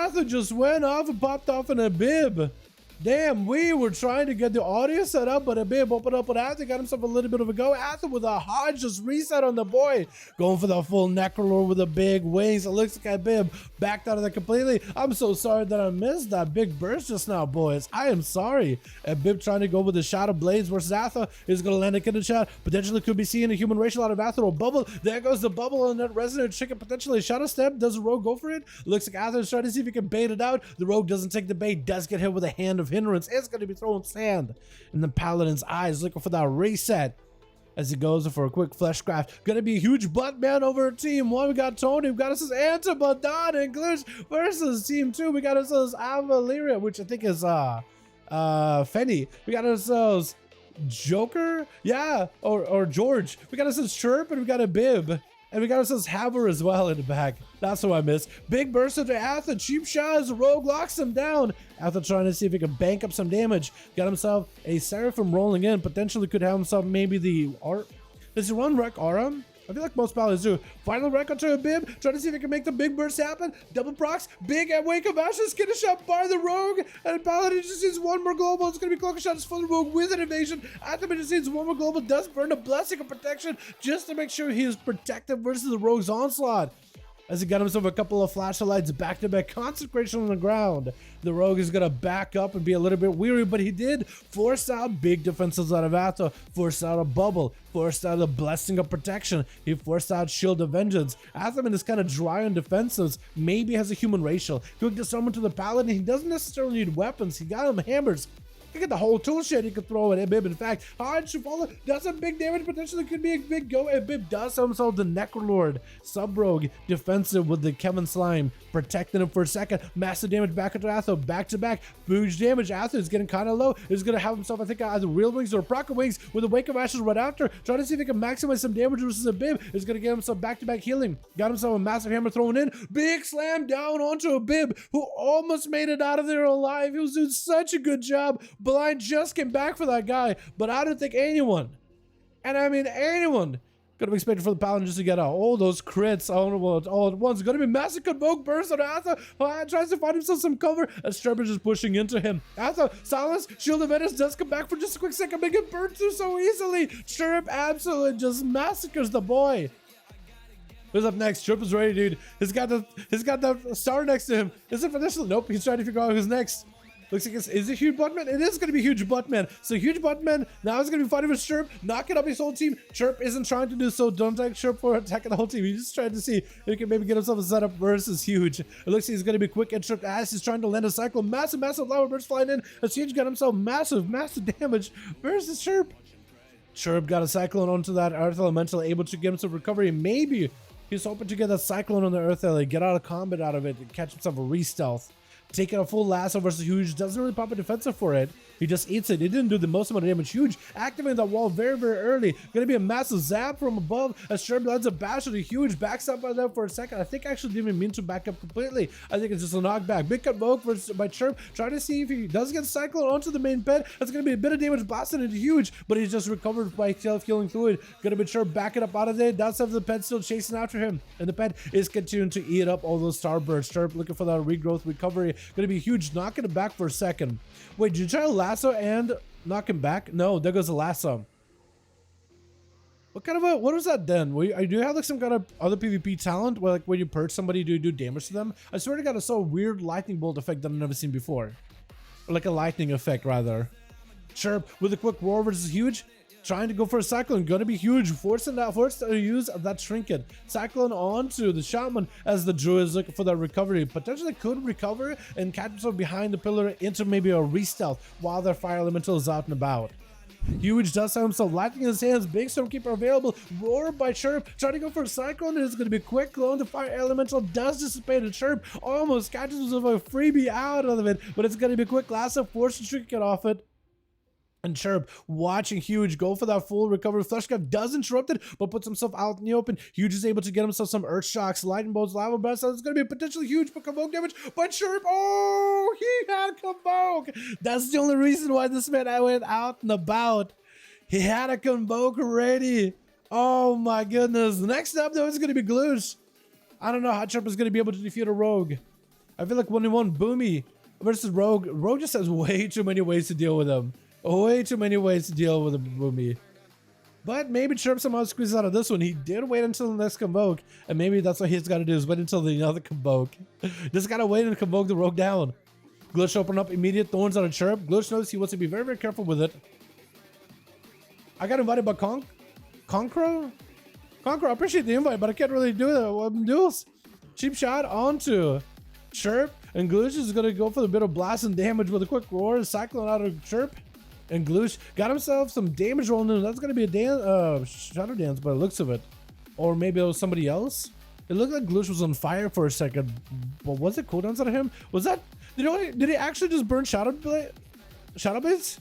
Arthur just went off and popped off in a bib. Damn, we were trying to get the audio set up, but a bib opened up with Arthur, got himself a little bit of a go. Arthur with a hard just reset on the boy. Going for the full Necrolord with the big wings. It looks like a bib backed out of that completely. I'm so sorry that I missed that big burst just now, boys. I am sorry. A bib trying to go with the Shadow Blades versus Arthur is going to land a kill in chat. Potentially could be seeing a human racial out of Arthur or bubble. There goes the bubble on that Resonant Chicken. Potentially Shadow Step. Does the Rogue go for it? Looks like Arthur's trying to see if he can bait it out. The Rogue doesn't take the bait. Does get hit with a hand of hindrance. It's going to be throwing sand in the Paladin's eyes, looking for that reset as he goes for a quick flesh craft. Gonna be a huge butt man over team one. We got Tony, we got ourselves Antibodon and Glitch versus team two. We got ourselves Avaleria, which I think is Fenny. We got ourselves Joker, yeah, or George. We got ourselves Chirp, and we got a Bib. And we got ourselves Haver as well in the back. That's what I missed. Big burst into Arthur. Cheap shot as the Rogue locks him down. Arthur trying to see if he can bank up some damage. Got himself a Seraphim rolling in. Potentially could have himself maybe the art. Does he run Wreck Aura? I feel like most Paladins do. Final wreck onto a Bib. Trying to see if he can make the big burst happen. Double procs. Big at Wake of Ashes. Get a shot by the Rogue. And Paladin just needs one more global. It's going to be Cloak Shots for the Rogue with an evasion. Arthur just needs one more global. Does burn a blessing of protection just to make sure he is protected versus the Rogue's onslaught. As he got himself a couple of flashlights back-to-back consecration on the ground. The Rogue is going to back up and be a little bit weary, but he did force out big defenses out of Arthur, forced out a bubble, forced out a blessing of protection, he forced out shield of vengeance. Arthur is kind of dry on defensives, maybe has a human racial. Quick to summon to the Paladin, he doesn't necessarily need weapons, he got him hammers. Look at the whole tool shed he could throw at a Bib. In fact, hard Shivala does some big damage, potentially could be a big go. A Bib does himself the Necrolord, sub-rogue, defensive with the Kevin Slime, protecting him for a second. Massive damage back into Arthur, back to back, huge damage. Arthur is getting kind of low. He's going to have himself, I think, either Real Wings or Proc Wings with a Wake of Ashes right after. Trying to see if he can maximize some damage versus a Bib. He's going to get himself back-to-back healing. Got himself a massive hammer thrown in. Big slam down onto a Bib who almost made it out of there alive. He was doing such a good job. Blind just came back for that guy, but I don't think anyone, and I mean anyone, could have expected for the Paladin just to get out. Oh, those crits all at once. Going to be massive convoke burst on Arthur. Tries to find himself some cover as Trevor is pushing into him. Arthur, silence, Shield of Venus does come back for just a quick second, but get burned through so easily. Chirp absolutely just massacres the boy. Who's up next? Chirp is ready, dude. He's got the star next to him. Is it for this? Nope, he's trying to figure out who's next. Looks like is it Huge Buttman? It is going to be Huge Buttman. So Huge Buttman now is going to be fighting with Chirp, knocking up his whole team. Chirp isn't trying to do so. Don't take Chirp for attacking the whole team. He's just trying to see if he can maybe get himself a setup versus Huge. It looks like he's going to be quick and Chirp as he's trying to land a cycle. Massive lava burst flying in. As Huge got himself massive damage versus Chirp. Chirp got a cyclone onto that Earth Elemental, able to get himself recovery. Maybe he's hoping to get that cyclone on the Earth Elemental, get out of combat out of it, and catch himself a re-stealth. Taking a full lasso versus Huge, doesn't really pop a defensive for it. He just eats it. He didn't do the most amount of damage. Huge activating that wall very early. Gonna be a massive zap from above as Chirp lands a bash to the Huge. Backs up by them for a second. I think I actually didn't even mean to back up completely. I think it's just a knockback. Big convoke by Chirp. Trying to see if he does get cycled onto the main pet. That's gonna be a bit of damage blasted into Huge, but he's just recovered by self-healing fluid. Gonna be Chirp backing up out of there. Does have the pet still chasing after him. And the pet is continuing to eat up all those starbirds. Chirp looking for that regrowth recovery. Gonna be Huge, knocking it back for a second. Wait, did you try to lasso and knock him back? No, there goes the lasso. What kind of what was that then? Do you have like some kind of other PvP talent where like when you purge somebody, do you do damage to them? I swear to God, I saw a weird lightning bolt effect that I've never seen before. Or like a lightning effect rather. Chirp with a quick roar versus Huge. Trying to go for a Cyclone, gonna be Huge, forced to use that trinket. Cyclone onto the Shaman as the Druid is looking for that recovery. Potentially could recover and catch himself behind the pillar into maybe a re-stealth while their Fire Elemental is out and about. Huge does have himself lightning in his hands. Big Stormkeeper available. Roar by Chirp. Trying to go for a Cyclone. It's going to be quick. Clone. The Fire Elemental does dissipate. And Chirp almost catches himself a freebie out of it. But it's going to be quick. Lasso force to trinket off it. And Chirp watching Huge go for that full recovery. Fleshcraft does interrupt it, but puts himself out in the open. Huge is able to get himself some Earth Shocks, Lightning Bolts, Lava Breath. So it's going to be potentially huge for Convoke damage. But Chirp, oh, he had Convoke. That's the only reason why this man went out and about. He had a Convoke ready. Oh my goodness. Next up, though, is going to be Gloosh. I don't know how Chirp is going to be able to defeat a Rogue. I feel like 1v1 Boomy versus Rogue. Rogue just has way too many ways to deal with him. Way too many ways to deal with a Boomy. But maybe Chirp somehow squeezes out of this one. He did wait until the next Convoke, and maybe that's what he's got to do is wait until the other Convoke. Just gotta wait and Convoke the Rogue down. Glitch open up immediate thorns on a Chirp. Glitch knows he wants to be very, very careful with it. I got invited by Concro? Concro, I appreciate the invite, but I can't really do that with duels. Cheap shot onto Chirp, and Glitch is gonna go for the bit of blast and damage with a quick roar, cycling out of Chirp. And Gloosh got himself some damage rolling in. That's gonna be a shadow dance by the looks of it. Or maybe it was somebody else. It looked like Gloosh was on fire for a second. But was it cooldowns on him? Was that, did he actually just burn Shadow Blades?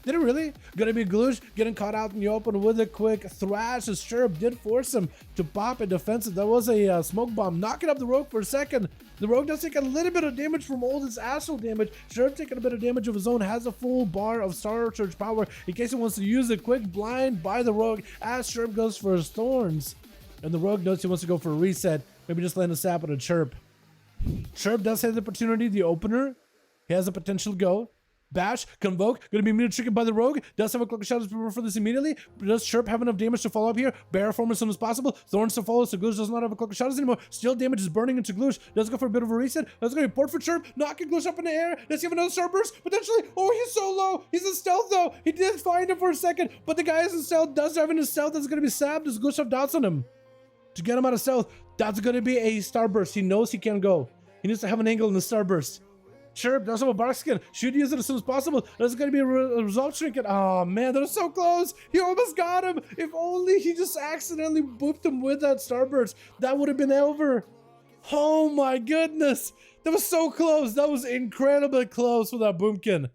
Did it really? Gonna be Gloosh getting caught out in the open with a quick thrash. His Chirp did force him to pop a defensive. That was a smoke bomb, knocking up the Rogue for a second. The Rogue does take a little bit of damage from all this astral damage. Chirp taking a bit of damage of his own, has a full bar of Star Surge power in case he wants to use a quick blind by the Rogue as Chirp goes for his thorns. And the Rogue knows he wants to go for a reset. Maybe just land a sap on a Chirp. Chirp does have the opportunity, the opener. He has a potential go. Bash, Convoke, gonna be immediately triggered by the Rogue. Does have a Cloak of Shadows prepare for this immediately. Does Chirp have enough damage to follow up here? Bear form as soon as possible. Thorns to follow, so Gloosh does not have a Cloak of Shadows anymore. Still damage is burning into Gloosh. Does go for a bit of a reset. That's gonna be port for Chirp, knocking Gloosh up in the air. Does he have another Starburst? Potentially. Oh, he's so low. He's in stealth though. He did find him for a second, but the guy is in stealth. Does have in his stealth. That's gonna be sapped. Does Gloosh have doubts on him? To get him out of stealth, that's gonna be a Starburst. He knows he can go. He needs to have an angle in the Starburst. Chirp does have a bark skin. Should use it as soon as possible. There's going to be a resolve trinket. Oh man, they're so close. He almost got him. If only he just accidentally booped him with that Starburst, that would have been over. Oh my goodness. That was so close. That was incredibly close with that Boomkin.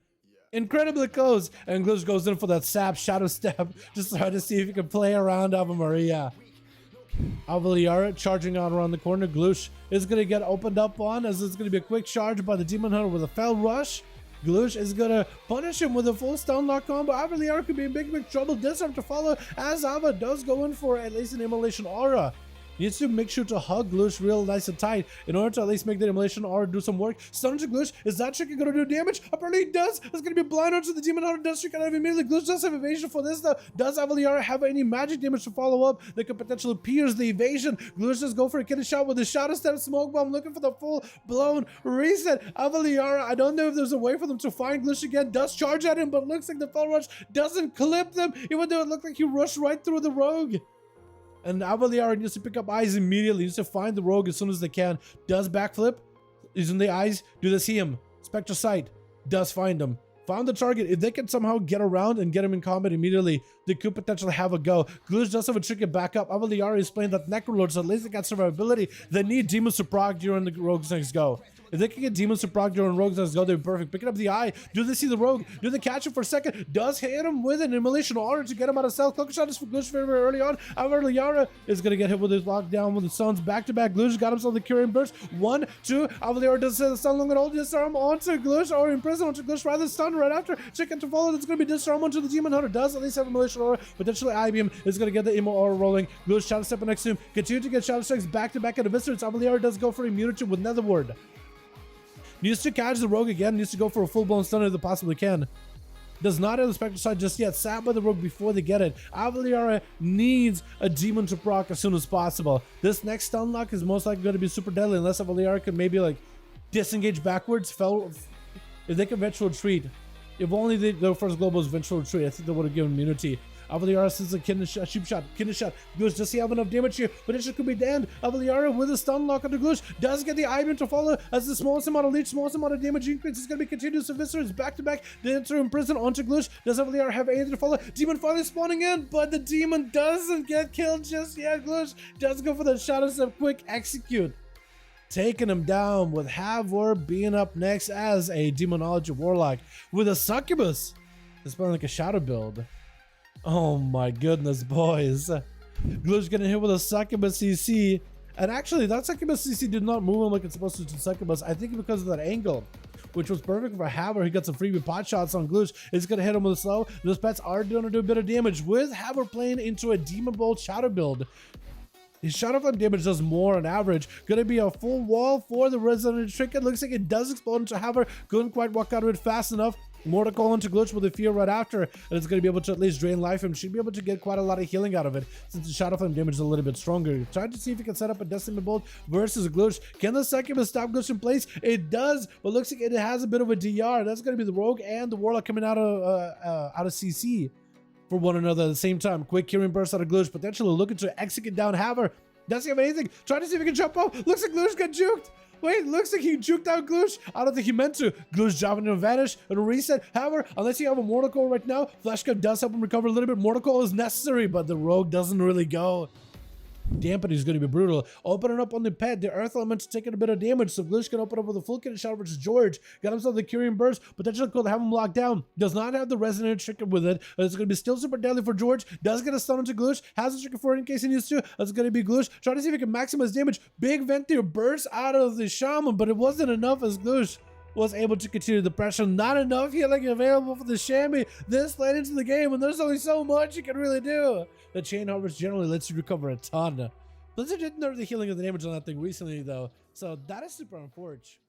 Incredibly close. And Glitch goes in for that sap shadow step. Just trying to see if he can play around Ave Maria. Avaliara charging out around the corner. Gloosh is going to get opened up on as it's going to be a quick charge by the Demon Hunter with a fell rush. Gloosh is going to punish him with a full stun lock combo. Avaliara could be in big trouble. Does have to follow as Ava does go in for at least an immolation aura. Needs to make sure to hug Gloosh real nice and tight in order to at least make the immolation aura do some work. Stun to Gloosh. Is that trick going to do damage? Apparently it does. It's going to be blind onto the Demon Hunter. Does trick out of immediately. Gloosh does have evasion for this though. Does Avaliara have any magic damage to follow up that could potentially pierce the evasion? Gloosh does go for a kidney shot with a Shadow Step Smoke Bomb, looking for the full blown reset. Avaliara, I don't know if there's a way for them to find Gloosh again. Does charge at him, but looks like the fell rush doesn't clip them, even though it looked like he rushed right through the Rogue. And Avaliara needs to pick up eyes immediately. Needs to find the Rogue as soon as they can. Does backflip. Using the eyes. Do they see him? Spectre Sight. Does find him. Found the target. If they can somehow get around and get him in combat immediately, they could potentially have a go. Gloosh does have a tricky backup. Avaliara is playing that Necrolord, so at least they got survivability. They need demons to proc during the Rogue's next go. If they can get demons to proc during Rogue's next go, they're perfect. Picking up the eye. Do they see the Rogue? Do they catch him for a second? Does hit him with an immolation aura to get him out of stealth. Cloak shot is for Gloosh very, very early on. Avaliara is going to get hit with his lockdown with the stuns back to back. Gloosh got himself the Curing Burst. 1, 2. Avaliara does the stun long and hold disarm onto Gloosh or imprison onto Gloosh rather than stun right after. Chicken to follow. That's going to be disarm onto the Demon Hunter. Does at least have a immolation aura. Potentially IBM is going to get the Immo aura rolling. Gloosh Shadow Step next to him. Continue to get Shadow Strikes back to back at the Viscerants. Avaliara does go for immunity with Netherward. Needs to catch the Rogue again. Needs to go for a full-blown stun if they possibly can. Does not have the Spectre side just yet. Sat by the Rogue before they get it. Avaliara needs a Demon to proc as soon as possible. This next stun lock is most likely going to be super deadly unless Avaliara can maybe like disengage backwards. If they can Vengeful Retreat. If only their first global is Vengeful Retreat, I think they would have given immunity. Avaliara sends a sheep shot. Gloosh, does he have enough damage here? Potentially could be damned. Avaliara with a stun lock onto Gloosh does get the Ivan to follow as the smallest amount of leech, smallest amount of damage increase is going to be continuous eviscerates back to back. The enter in prison onto Gloosh. Does Avaliara have anything to follow? Demon finally spawning in, but the demon doesn't get killed just yet. Gloosh does go for the Shadow Step quick execute. Taking him down with Havor being up next as a Demonology Warlock with a Succubus. It's playing like a Shadow build. Oh my goodness, boys. Gloosh getting hit with a Succubus CC. And actually, that Succubus CC did not move him like it's supposed to Succubus. I think because of that angle, which was perfect for Havor. He got some freebie pot shots on Gloosh. It's going to hit him with a slow. Those pets are going to do a bit of damage with Havor playing into a Demon Bolt Shadow build. His Shadow Flame damage does more on average. Gonna be a full wall for the Resonant Trinket. Looks like it does explode into Haver. Couldn't quite walk out of it fast enough. More to call into Glitch with the Fear right after, and it's going to be able to at least drain life from. Should be able to get quite a lot of healing out of it, since the Shadow Flame damage is a little bit stronger. Tried to see if he can set up a Destiny Bolt versus Glitch. Can the Succubus stop Glitch in place? It does, but looks like it has a bit of a DR. That's going to be the Rogue and the Warlock coming out of CC for one another at the same time. Quick Curing Burst out of Glitch, potentially looking to execute down Haver. Doesn't have anything. Trying to see if he can jump up. Looks like Glitch got juked. Wait, looks like he juked out Glitch. I don't think he meant to. Glitch dropping to vanish and a reset. However, unless you have a Mortal Coil right now, Flash Cut does help him recover a little bit. Mortal Coil is necessary, but the Rogue doesn't really go. Dampening is going to be brutal. Opening up on the pet. The Earth Element's taking a bit of damage, so Glitch can open up with a full kit shot versus George. Got himself the Curing Burst. Potentially cool to have him locked down. Does not have the Resonant Trinket with it. It's going to be still super deadly for George. Does get a stun into Glitch. Has a Trinket for it in case he needs to. That's going to be Glitch. Trying to see if he can maximize damage. Big Venthyr burst out of the Shaman, but it wasn't enough as Glitch was able to continue the pressure. Not enough healing available for the Shammy this late into the game, and there's only so much you can really do. The Chain Harvest generally lets you recover a ton. Blizzard did nerf the healing of the damage on that thing recently, though, so that is super unfortunate.